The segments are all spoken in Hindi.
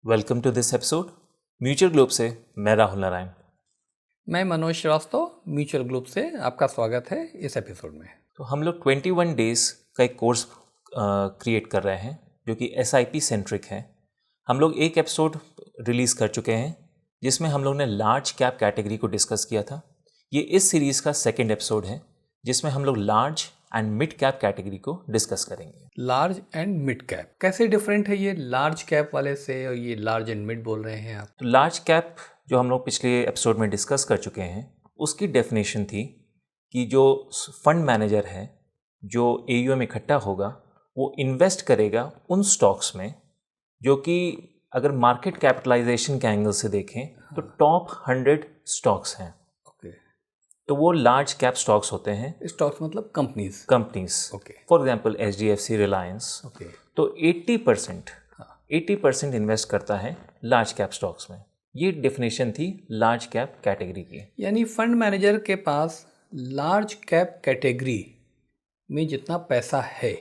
Welcome to this episode Mutual Globe से मैं राहुल नारायण। मैं मनोज श्रीवास्तव म्यूचुअल ग्रुप से आपका स्वागत है इस एपिसोड में। तो हम लोग 21 डेज का एक कोर्स क्रिएट कर रहे हैं जो कि SIP सेंट्रिक है। हम लोग एक एपिसोड रिलीज़ कर चुके हैं जिसमें हम लोग ने लार्ज कैप कैटेगरी को डिस्कस किया था। ये इस सीरीज़ का सेकेंड एपिसोड है जिसमें हम लोग large and mid cap category को डिस्कस करेंगे। लार्ज एंड मिड कैप कैसे डिफरेंट है ये लार्ज कैप वाले से, और ये लार्ज एंड मिड बोल रहे हैं आप? तो लार्ज कैप जो हम लोग पिछले एपिसोड में डिस्कस कर चुके हैं उसकी डेफिनेशन थी कि जो फंड मैनेजर है जो AUM इकट्ठा होगा वो इन्वेस्ट करेगा उन स्टॉक्स में जो कि अगर मार्केट कैपिटलाइजेशन के एंगल से देखें तो टॉप 100 स्टॉक्स हैं। ओके, तो वो लार्ज कैप स्टॉक्स होते हैं। स्टॉक्स मतलब companies. Okay, for example HDFC, Reliance. Okay, तो 80% इन्वेस्ट करता है लार्ज कैप स्टॉक्स में। ये डेफिनेशन थी लार्ज कैप कैटेगरी की। यानी फंड मैनेजर के पास लार्ज कैप कैटेगरी में जितना पैसा है,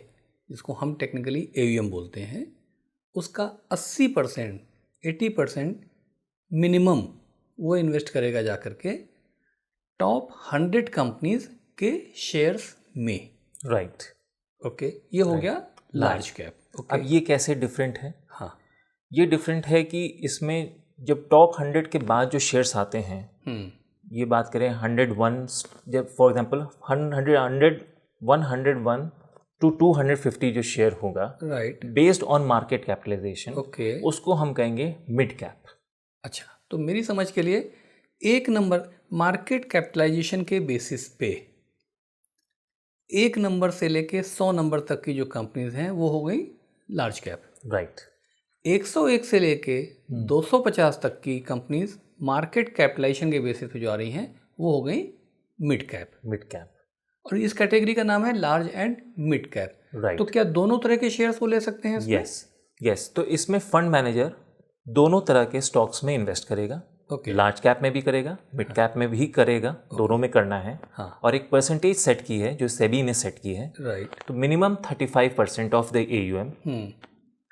जिसको हम टेक्निकली AUM बोलते हैं, उसका 80% 80% मिनिमम वो इन्वेस्ट करेगा जाकर के टॉप 100 कंपनीज के शेयर्स में। राइट। ओके, ये हो गया लार्ज कैप। अब ये कैसे डिफरेंट है? हाँ, ये डिफरेंट है कि इसमें जब टॉप 100 के बाद जो शेयर्स आते हैं, ये बात करें 101, जब फॉर एग्जांपल 101 टू 250 जो शेयर होगा, right, based on market capitalization, okay, उसको हम कहेंगे मिड कैप। अच्छा, तो मेरी समझ के लिए एक नंबर मार्केट कैपिटलाइजेशन के बेसिस पे एक नंबर से लेके 100 नंबर तक की जो कंपनीज हैं वो हो गई लार्ज कैप। राइट। 101 से लेके 250 तक की कंपनीज मार्केट कैपिटलाइजेशन के बेसिस पे जो आ रही हैं वो हो गई मिड कैप। और इस कैटेगरी का नाम है large and mid cap. Right. तो क्या दोनों तरह के शेयर्स को ले सकते हैं इसमें? यस। तो इसमें फंड मैनेजर दोनों तरह के स्टॉक्स में इन्वेस्ट करेगा। ओके, लार्ज कैप में भी करेगा, मिड कैप में भी करेगा, दोनों में करना है। हाँ, और एक परसेंटेज सेट की है जो सेबी ने सेट की है। राइट, तो minimum 35% of the AUM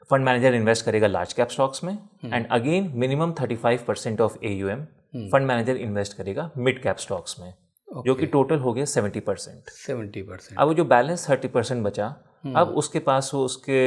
fund manager invest करेगा लार्ज कैप स्टॉक्स में, and again minimum 35% of AUM fund manager invest करेगा मिड कैप स्टॉक्स में, जो कि टोटल हो गया 70%। अब वो जो बैलेंस 30% बचा, अब उसके पास वो उसके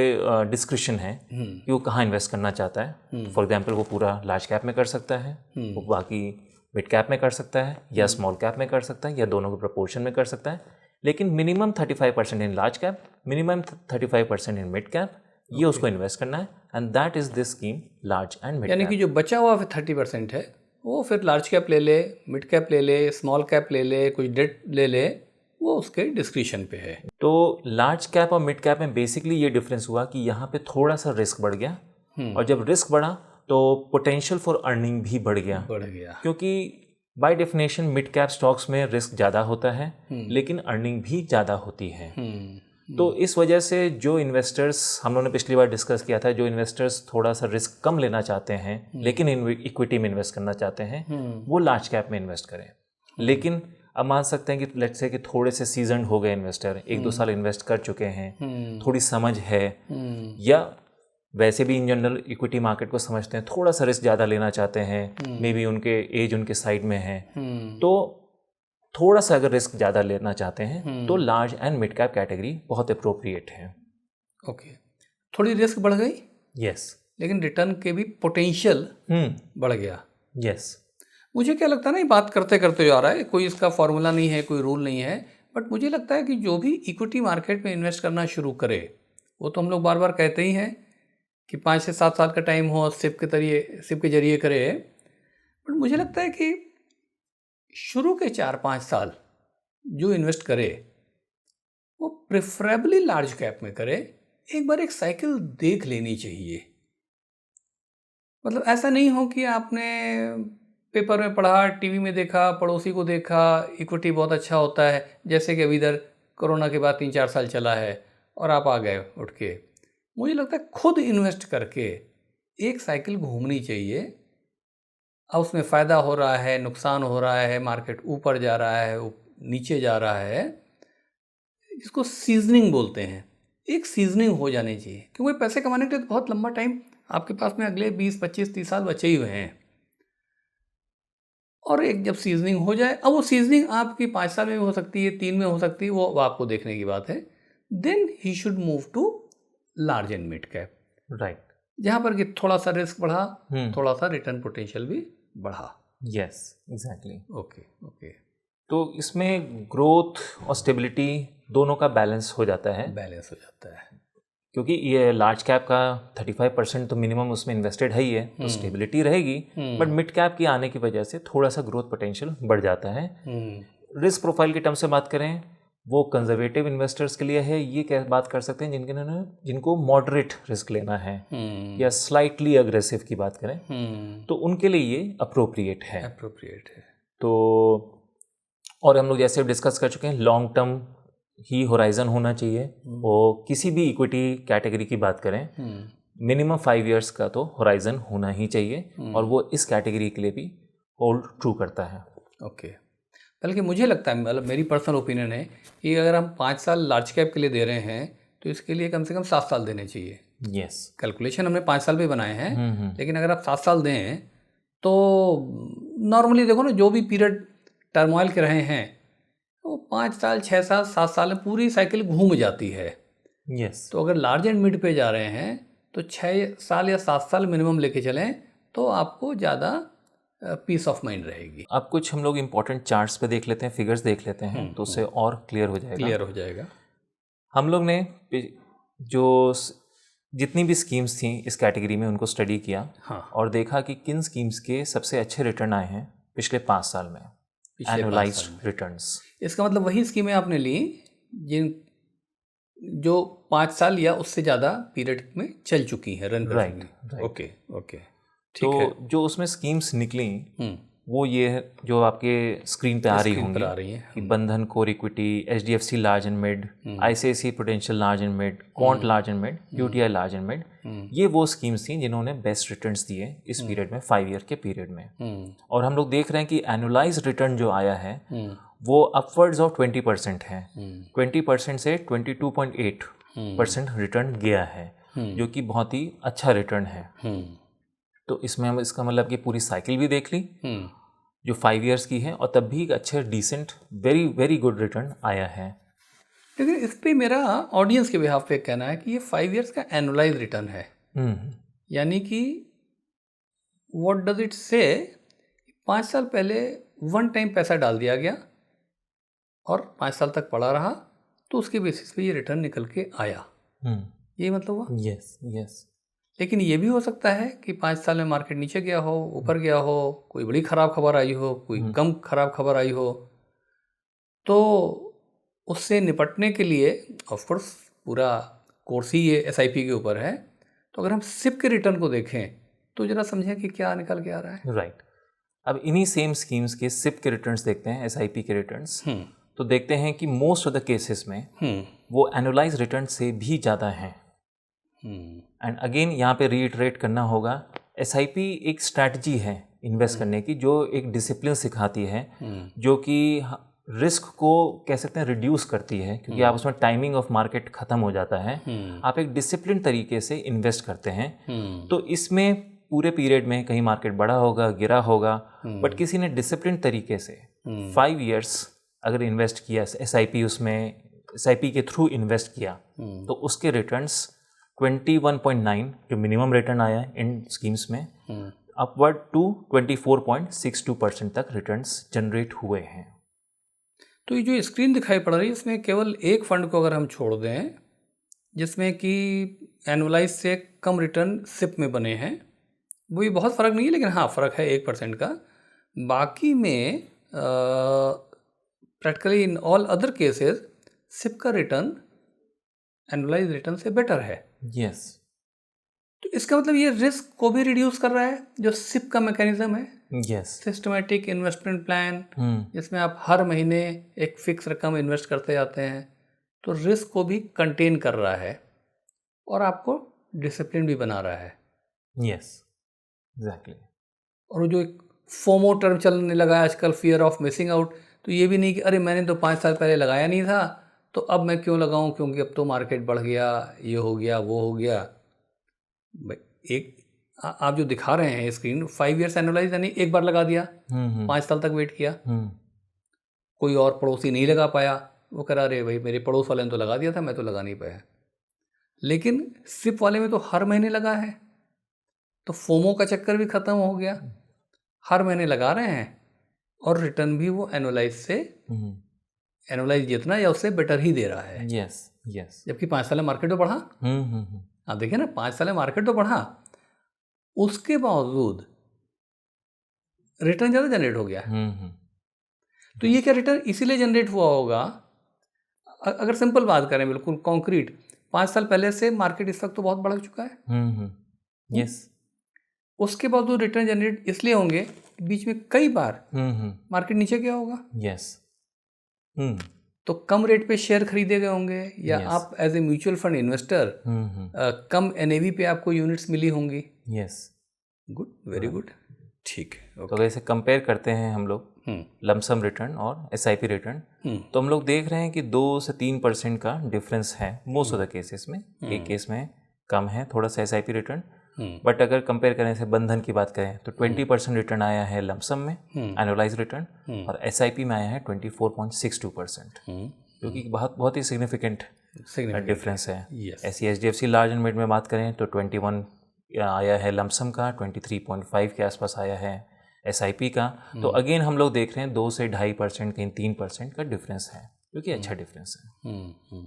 डिस्क्रिप्शन है कि वो कहाँ इन्वेस्ट करना चाहता है। फॉर एग्जांपल वो पूरा लार्ज कैप में कर सकता है, वो बाकी मिड कैप में कर सकता है, या स्मॉल कैप में कर सकता है, या दोनों के प्रपोर्शन में कर सकता है। लेकिन minimum 35% in large cap, minimum 35% in mid cap, ये उसको इन्वेस्ट करना है। And that is this scheme large and mid cap. यानी कि जो बचा हुआ 30% है वो फिर लार्ज कैप ले ले, मिड कैप ले ले, स्मॉल कैप ले ले, कुछ डेट ले ले, वो उसके डिस्क्रिप्शन पे है। तो लार्ज कैप और मिड कैप में बेसिकली ये डिफरेंस हुआ कि यहाँ पे थोड़ा सा रिस्क बढ़ गया, और जब रिस्क बढ़ा तो पोटेंशियल फॉर अर्निंग भी बढ़ गया, क्योंकि by definition mid cap stocks में रिस्क ज़्यादा होता है लेकिन अर्निंग भी ज़्यादा होती है। तो इस वजह से जो इन्वेस्टर्स, हम लोगों ने पिछली बार डिस्कस किया था, जो इन्वेस्टर्स थोड़ा सा रिस्क कम लेना चाहते हैं लेकिन इक्विटी में इन्वेस्ट करना चाहते हैं, वो लार्ज कैप में इन्वेस्ट करें। लेकिन अब मान सकते हैं कि लेट्स से कि थोड़े से सीजनड हो गए इन्वेस्टर, 1-2 साल इन्वेस्ट कर चुके हैं, थोड़ी समझ है, या वैसे भी इन जनरल इक्विटी मार्केट को समझते हैं, थोड़ा सा रिस्क ज़्यादा लेना चाहते हैं, मे बी उनके एज उनके साइड में है, तो थोड़ा सा अगर रिस्क ज़्यादा लेना चाहते हैं तो large and mid cap category बहुत अप्रोप्रिएट है। ओके, थोड़ी रिस्क बढ़ गई, यस, लेकिन रिटर्न के भी पोटेंशियल बढ़ गया। यस। मुझे क्या लगता है ना, ये बात करते करते जो आ रहा है, कोई इसका फॉर्मूला नहीं है, कोई रूल नहीं है, बट मुझे लगता है कि जो भी इक्विटी मार्केट में इन्वेस्ट करना शुरू करे, वो तो हम लोग बार बार कहते ही हैं कि 5 से 7 साल का टाइम हो, सिप के जरिए करे, बट मुझे लगता है कि शुरू के 4-5 साल जो इन्वेस्ट करे वो प्रेफरेबली लार्ज कैप में करे। एक बार एक साइकिल देख लेनी चाहिए। मतलब ऐसा नहीं हो कि आपने पेपर में पढ़ा, टीवी में देखा, पड़ोसी को देखा, इक्विटी बहुत अच्छा होता है, जैसे कि अभी इधर कोरोना के बाद 3-4 साल चला है, और आप आ गए उठ के। मुझे लगता है खुद इन्वेस्ट करके एक साइकिल घूमनी चाहिए। अब उसमें फ़ायदा हो रहा है, नुकसान हो रहा है, मार्केट ऊपर जा रहा है, नीचे जा रहा है, इसको सीजनिंग बोलते हैं। एक सीजनिंग हो जानी चाहिए, क्योंकि पैसे कमाने के लिए तो बहुत लंबा टाइम आपके पास में अगले 20, 25, 30 साल बचे ही हुए हैं। और एक जब सीजनिंग हो जाए, अब वो सीजनिंग आपकी 5 साल में भी हो सकती है, 3 में हो सकती है, वो आपको देखने की बात है। Then he should move to large and mid cap, right, जहाँ पर कि थोड़ा सा रिस्क बढ़ा, थोड़ा सा रिटर्न पोटेंशियल भी बढ़ा। Yes, exactly. Okay okay. तो इसमें ग्रोथ और स्टेबिलिटी दोनों का बैलेंस हो जाता है, क्योंकि ये लार्ज कैप का 35% तो मिनिमम उसमें इन्वेस्टेड है ही है, तो स्टेबिलिटी रहेगी, बट मिड कैप की आने की वजह से थोड़ा सा ग्रोथ पोटेंशियल बढ़ जाता है। रिस्क प्रोफाइल के टर्म से बात करें, वो कंजर्वेटिव इन्वेस्टर्स के लिए है, ये क्या बात कर सकते हैं जिनको मॉडरेट रिस्क लेना है या स्लाइटली अग्रेसिव की बात करें, तो उनके लिए ये अप्रोप्रिएट है। तो और हम लोग जैसे डिस्कस कर चुके हैं, लॉन्ग टर्म ही होराइजन होना चाहिए। वो किसी भी इक्विटी कैटेगरी की बात करें, मिनिमम 5 इयर्स का तो होराइजन होना ही चाहिए, और वो इस कैटेगरी के लिए भी होल्ड ट्रू करता है। ओके। बल्कि मुझे लगता है, मतलब मेरी पर्सनल ओपिनियन है कि अगर हम 5 साल लार्ज कैप के लिए दे रहे हैं तो इसके लिए कम से कम 7 साल देने चाहिए। यस, कैलकुलेशन हमने 5 साल भी बनाए हैं, लेकिन अगर आप 7 साल दें तो नॉर्मली देखो ना, जो भी पीरियड टर्मोइल के रहे हैं तो 5 साल, 6 साल, 7 साल में पूरी साइकिल घूम जाती है। यस। तो अगर लार्ज एंड मिड पे जा रहे हैं तो 6 साल या 7 साल मिनिमम लेके चलें तो आपको ज़्यादा पीस ऑफ माइंड रहेगी। अब कुछ हम लोग इंपॉर्टेंट चार्ट्स पे देख लेते हैं, फिगर्स देख लेते हैं, तो उससे और क्लियर हो जाएगा। हम लोग ने जो जितनी भी स्कीम्स थी इस कैटेगरी में उनको स्टडी किया, और देखा कि किन स्कीम्स के सबसे अच्छे रिटर्न आए हैं पिछले 5 साल में, एनुअलाइज्ड रिटर्न्स। इसका मतलब वही स्कीमें आपने ली जो 5 साल या उससे ज़्यादा पीरियड में चल चुकी हैं, रन कर चुकी हैं। ओके ओके, ठीक है। तो जो उसमें स्कीम्स निकली वो ये है जो आपके स्क्रीन पे आ रही होंगी, कि बंधन core equity, HDFC large and mid, ICICI prudential large and mid, quant large and mid, UTI large and mid, ये वो स्कीम्स थी जिन्होंने बेस्ट रिटर्न्स दिए इस पीरियड में, 5 ईयर के पीरियड में। और हम लोग देख रहे हैं कि एनुअलाइज्ड रिटर्न जो आया है वो अपवर्ड्स ऑफ 20% है। 20% से 22.8% रिटर्न गया है, जो कि बहुत ही अच्छा रिटर्न है। तो इसमें हम इसका मतलब कि पूरी साइकिल भी देख ली जो 5 इयर्स की है, और तब भी एक अच्छे decent very very good return आया है। लेकिन इस पे मेरा ऑडियंस के बिहाफ पे कहना है कि ये 5 इयर्स का एनुअलाइज रिटर्न है, यानी कि व्हाट डज इट से, 5 साल पहले वन टाइम पैसा डाल दिया गया और 5 साल तक पड़ा रहा, तो उसके बेसिस पे ये रिटर्न निकल के आया, ये मतलब हुआ। Yes yes. लेकिन ये भी हो सकता है कि 5 साल में मार्केट नीचे गया हो, ऊपर गया हो, कोई बड़ी ख़राब खबर आई हो, कोई कम ख़राब खबर आई हो, तो उससे निपटने के लिए ऑफकोर्स पूरा कोर्स ही ये SIP के ऊपर है। तो अगर हम SIP के रिटर्न को देखें तो ज़रा समझें कि क्या निकल के आ रहा है। राइट। अब इन्हीं सेम स्कीम्स के SIP के रिटर्न्स देखते हैं, SIP के रिटर्न्स, तो देखते हैं कि मोस्ट ऑफ द केसेस में वो एनुअलाइज रिटर्न से भी ज़्यादा हैं। एंड अगेन यहाँ पे रीइटरेट करना होगा, SIP एक स्ट्रैटेजी है इन्वेस्ट करने की, जो एक डिसिप्लिन सिखाती है, जो कि रिस्क को कह सकते हैं रिड्यूस करती है, क्योंकि आप उसमें टाइमिंग ऑफ मार्केट ख़त्म हो जाता है, आप एक डिसिप्लिन तरीके से इन्वेस्ट करते हैं। तो इसमें पूरे पीरियड में कहीं मार्केट बढ़ा होगा, गिरा होगा, बट किसी ने डिसिप्लिन तरीके से 5 इयर्स अगर इन्वेस्ट किया SIP, उसमें SIP के थ्रू इन्वेस्ट किया, तो उसके रिटर्न्स 21.9 जो मिनिमम रिटर्न आया है इन स्कीम्स में, अपवर्ड टू 24.62% तक रिटर्न्स जनरेट हुए हैं। तो ये जो स्क्रीन दिखाई पड़ रही है इसमें केवल एक फंड को अगर हम छोड़ दें जिसमें कि एनुअलाइज से कम रिटर्न SIP में बने हैं, वो ये बहुत फ़र्क नहीं है, लेकिन हाँ फ़र्क है 1% का। बाकी में practically in all other cases SIP का रिटर्न एनुअलाइज रिटर्न से बेटर है। यस। तो इसका मतलब ये रिस्क को भी रिड्यूस कर रहा है, जो SIP का मैकेनिज्म है। यस। सिस्टमेटिक इन्वेस्टमेंट प्लान, जिसमें आप हर महीने एक फिक्स रकम इन्वेस्ट करते जाते हैं, तो रिस्क को भी कंटेन कर रहा है और आपको डिसिप्लिन भी बना रहा है। Yes, exactly. और जो एक फोमो टर्म चलने लगा है आजकल, फियर ऑफ मिसिंग आउट, तो ये भी नहीं कि अरे मैंने तो 5 साल पहले लगाया नहीं था तो अब मैं क्यों लगाऊं, क्योंकि अब तो मार्केट बढ़ गया, ये हो गया, वो हो गया। भाई एक आप जो दिखा रहे हैं स्क्रीन 5 ईयर्स एनुअलाइज, यानी एक बार लगा दिया, 5 साल तक वेट किया, कोई और पड़ोसी नहीं लगा पाया, वो कह रहा अरे भाई मेरे पड़ोस वाले ने तो लगा दिया था, मैं तो लगा नहीं पाया। लेकिन सिप वाले में तो हर महीने लगा है, तो फोमो का चक्कर भी खत्म हो गया, हर महीने लगा रहे हैं और रिटर्न भी वो एनुअलाइज से एनुअलाइज जितना या उससे बेटर ही दे रहा है। Yes yes. जबकि 5 साल में मार्केट तो बढ़ा। आप देखिए ना, 5 साल में मार्केट तो बढ़ा, उसके बावजूद रिटर्न ज़्यादा जनरेट हो गया। तो ये क्या रिटर्न इसीलिए जनरेट हुआ होगा, अगर सिंपल बात करें बिल्कुल कॉन्क्रीट, 5 साल पहले से मार्केट इस वक्त तो बहुत बढ़ चुका है। यस। उसके बावजूद रिटर्न जनरेट इसलिए होंगे कि बीच में कई बार मार्केट नीचे गया होगा। यस। तो कम रेट पे शेयर खरीदे गए होंगे, या आप as a mutual fund investor कम एनएवी पे आपको यूनिट्स मिली होंगी। यस। गुड, वेरी गुड, ठीक है। तो वैसे कंपेयर करते हैं हम लोग लमसम रिटर्न और एसआईपी रिटर्न, तो हम लोग देख रहे हैं कि 2 से 3% का डिफरेंस है मोस्ट ऑफ द केसेस में। एक केस में कम है थोड़ा सा एसआईपी रिटर्न, बट अगर कंपेयर करें से बंधन की बात करें तो 20% रिटर्न आया है लमसम में एनुअलाइज रिटर्न, और एसआईपी में आया है 24.62%, जो कि बहुत ही सिग्निफिकेंट डिफरेंस है। ऐसी एचडीएफसी लार्ज एंड मिड में बात करें तो 21 आया है लमसम का, 23.5 के आसपास आया है एसआईपी का। तो अगेन हम लोग देख रहे हैं 2 से 2.5% कहीं 3% का डिफरेंस है, जो कि अच्छा डिफरेंस है।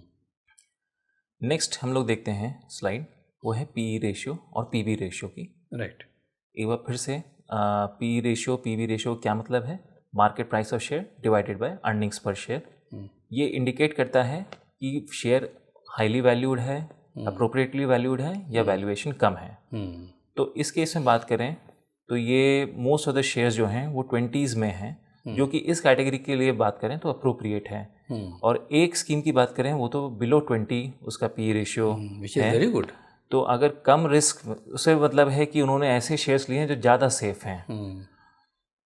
नेक्स्ट हम लोग देखते हैं स्लाइड, वो है पीई रेशियो और पीबी रेशियो की। राइट। एक बार फिर से पीई रेशियो पीबी रेशियो क्या मतलब है? Market price of share divided by earnings पर शेयर। ये इंडिकेट करता है कि शेयर हाईली वैल्यूड है, अप्रोप्रिएटली वैल्यूड है, या वैल्यूएशन कम है। तो इस केस में बात करें तो ये मोस्ट ऑफ द शेयर्स जो हैं वो 20s में हैं, जो कि इस कैटेगरी के लिए बात करें तो अप्रोप्रिएट है। और एक स्कीम की बात करें वो तो बिलो 20 उसका पी रेशियो है, वेरी गुड। तो अगर कम रिस्क, उससे मतलब है कि उन्होंने ऐसे शेयर्स लिए हैं जो ज़्यादा सेफ हैं।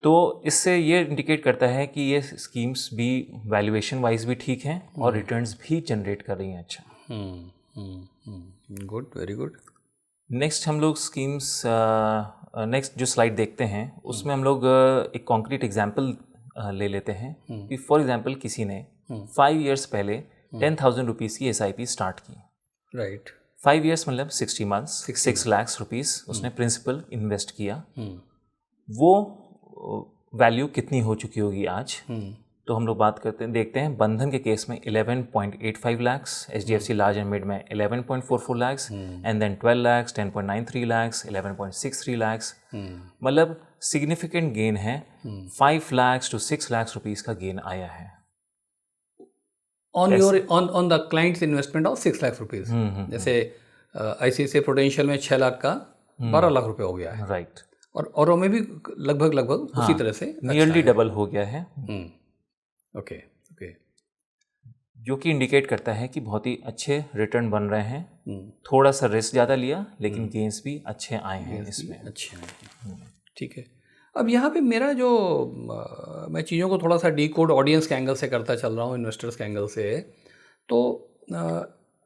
तो इससे ये इंडिकेट करता है कि ये स्कीम्स भी वैल्यूएशन वाइज भी ठीक हैं और रिटर्न्स भी जनरेट कर रही हैं अच्छा। Good, very good. नेक्स्ट हम लोग स्कीम्स, नेक्स्ट जो स्लाइड देखते हैं उसमें हम लोग एक कॉन्क्रीट एग्जांपल ले लेते हैं कि फॉर एग्जांपल किसी ने 5 इयर्स पहले 10,000 रुपीज़ की एसआईपी स्टार्ट की। राइट। 5 इयर्स मतलब 60 मंथ्स, 6 लाख रुपीज़ उसने प्रिंसिपल इन्वेस्ट किया। वो वैल्यू कितनी हो चुकी होगी आज? तो हम लोग बात करते हैं, देखते हैं बंधन के केस में 11.85 lakhs, HDFC large and mid में 11.44 लाख्स, एंड देन 12 लाख्स, 10.93 लाख्स, 11.63 लाख्स। मतलब सिग्निफिकेंट गेन है, 5 लाख्स to 6 लाख रुपीस का गेन आया है on the clients investment of 6 lakh rupees. जैसे आईसीआईसीआई प्रूडेंशियल में 6 लाख का 12 लाख रुपए हो गया है। राइट। और में भी लगभग उसी तरह से नियरली डबल हो गया है। ओके, जो कि इंडिकेट करता है कि बहुत ही अच्छे रिटर्न बन रहे हैं। थोड़ा सा रिस्क ज़्यादा लिया लेकिन गेंस भी अच्छे आए हैं इसमें। अच्छे हैं, ठीक है। अब यहाँ पे मेरा जो मैं चीज़ों को थोड़ा सा डीकोड ऑडियंस के एंगल से करता चल रहा हूँ, इन्वेस्टर्स के एंगल से। तो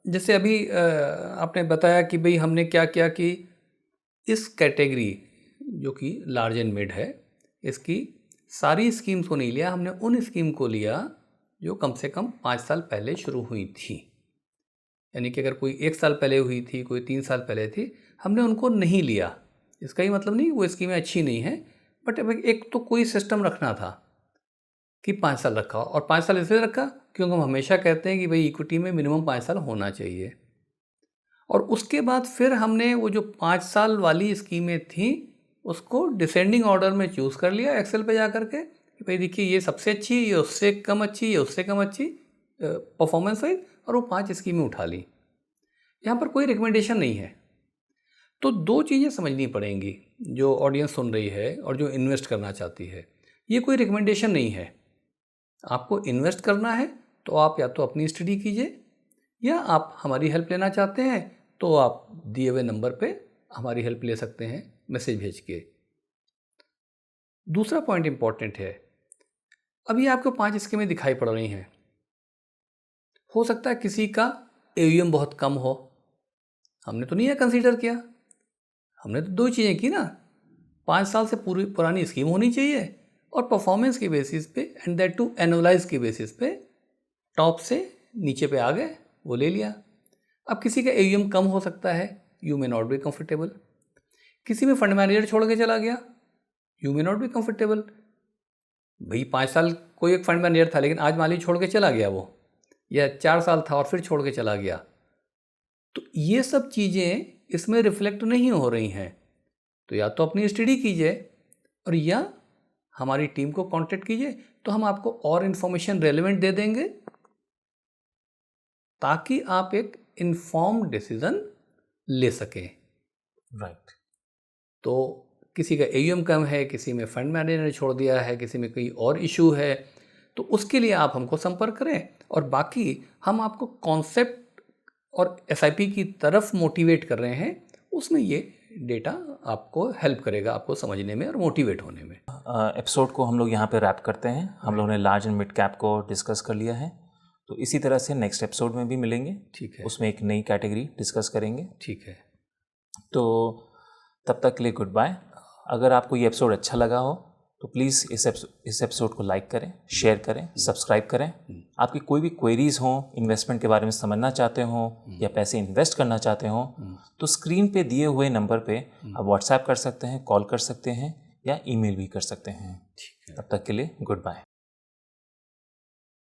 जैसे अभी आपने बताया कि भाई हमने क्या किया कि इस कैटेगरी जो कि लार्ज एंड मिड है, इसकी सारी स्कीम्स को नहीं लिया, हमने उन स्कीम को लिया जो कम से कम 5 साल पहले शुरू हुई थी। यानी कि अगर कोई 1 साल पहले हुई थी, कोई 3 साल पहले थी, हमने उनको नहीं लिया। इसका ही मतलब नहीं वो स्कीमें अच्छी नहीं हैं, बट एक तो कोई सिस्टम रखना था कि 5 साल रखा, और 5 साल इसलिए रखा क्योंकि हम हमेशा कहते हैं कि भाई इक्विटी में मिनिमम 5 साल होना चाहिए। और उसके बाद फिर हमने वो जो 5 साल वाली स्कीमें थी उसको डिसेंडिंग ऑर्डर में चूज़ कर लिया एक्सेल पे जा करके कि भाई देखिए ये सबसे अच्छी, ये उससे कम अच्छी, ये उससे कम अच्छी परफॉर्मेंस वाइज, और वो 5 स्कीमें उठा ली। यहाँ पर कोई रिकमेंडेशन नहीं है। तो 2 चीज़ें समझनी पड़ेंगी जो ऑडियंस सुन रही है और जो इन्वेस्ट करना चाहती है। ये कोई रिकमेंडेशन नहीं है। आपको इन्वेस्ट करना है तो आप या तो अपनी स्टडी कीजिए, या आप हमारी हेल्प लेना चाहते हैं तो आप दिए हुए नंबर पे हमारी हेल्प ले सकते हैं मैसेज भेज के। दूसरा पॉइंट इंपॉर्टेंट है, अभी आपको 5 स्कीमें दिखाई पड़ रही हैं। हो सकता है किसी का एयूएम बहुत कम हो, हमने तो नहीं है कंसीडर किया। हमने तो 2 चीज़ें की ना, 5 साल से पुरानी स्कीम होनी चाहिए और परफॉर्मेंस के बेसिस पे, एंड दैट टू एनुअलाइज के बेसिस पे टॉप से नीचे पे आ गए, वो ले लिया। अब किसी का AUM कम हो सकता है, you may not be comfortable. किसी में फंड मैनेजर छोड़ के चला गया, you may not be comfortable. भाई 5 साल कोई एक फंड मैनेजर था, लेकिन आज माली छोड़ के चला गया वो, या 4 साल था और फिर छोड़ के चला गया, तो ये सब चीज़ें इसमें रिफ्लेक्ट नहीं हो रही हैं। तो या तो अपनी स्टडी कीजिए और या हमारी टीम को कांटेक्ट कीजिए, तो हम आपको और इन्फॉर्मेशन रेलेवेंट दे देंगे ताकि आप एक इन्फॉर्म्ड डिसीजन ले सकें। राइट। तो किसी का AUM कम है, किसी में फंड मैनेजर ने छोड़ दिया है, किसी में कोई और इशू है, तो उसके लिए आप हमको संपर्क करें, और बाकी हम आपको कॉन्सेप्ट और SIP की तरफ मोटिवेट कर रहे हैं, उसमें ये डेटा आपको हेल्प करेगा, आपको समझने में और मोटिवेट होने में। एपिसोड को हम लोग यहाँ पे रैप करते हैं। हम लोगों ने लार्ज एंड मिड कैप को डिस्कस कर लिया है, तो इसी तरह से नेक्स्ट एपिसोड में भी मिलेंगे। ठीक है, उसमें एक नई कैटेगरी डिस्कस करेंगे। ठीक है, तो तब तक के लिए गुड बाय। अगर आपको ये एपिसोड अच्छा लगा हो तो प्लीज़ इस एपिसोड को लाइक करें, शेयर करें, सब्सक्राइब करें। आपकी कोई भी क्वेरीज़ हों, इन्वेस्टमेंट के बारे में समझना चाहते हो या पैसे इन्वेस्ट करना चाहते हो, तो स्क्रीन पे दिए हुए नंबर पे आप व्हाट्सएप कर सकते हैं, कॉल कर सकते हैं या ईमेल भी कर सकते हैं। तब तक के लिए गुड बाय।